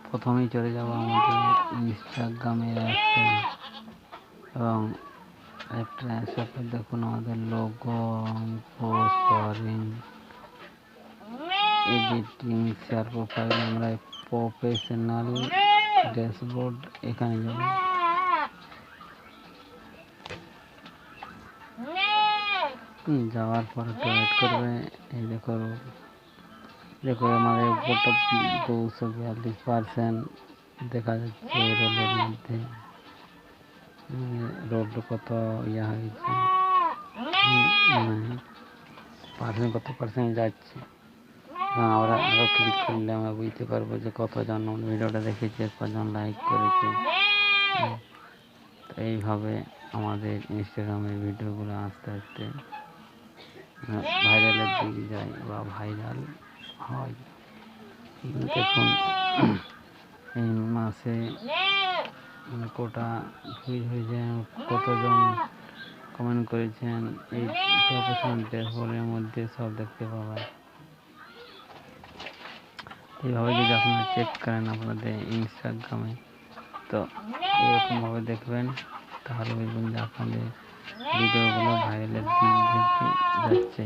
প্রথমেই চলে যাব আমাদের ইনস্টাগ্রামের অ্যাপে এবং অ্যাপটা আসার পর দেখুন আমাদের logo, post, following, editing, share profile. আমরা প্রফেশনাল ড্যাশবোর্ড এখানে যাব। যাওয়ার পর একটু ওয়েট করবে। এই দেখো আমাদের উপরটা 242% দেখা যাচ্ছে রোলের মধ্যে। রোড কত ইয়া হয়েছে, কত পার্সেন্ট যাচ্ছে। আমরা আরও ক্লিক করলে আমরা বুঝতে পারবো যে কতজন ভিডিওটা দেখেছে, কজন লাইক করেছে। তো এইভাবে আমাদের ইনস্টাগ্রামের ভিডিওগুলো আস্তে আস্তে ভাইরালের দিকে যায় বা ভাইরাল হয়। দেখুন এই মাসে কোটা ভিউজ হয়েছে, কতজন কমেন্ট করেছেন, এই প্রফেশনাল ড্যাশবোর্ডের মধ্যে সব দেখতে পাবেন। এইভাবে যদি আপনারা চেক করেন আপনাদের ইনস্টাগ্রামে, তো এরকমভাবে দেখবেন, তাহলে বুঝবেন যে আপনাদের ভিডিওগুলো ভাইরালের দিকে যাচ্ছে।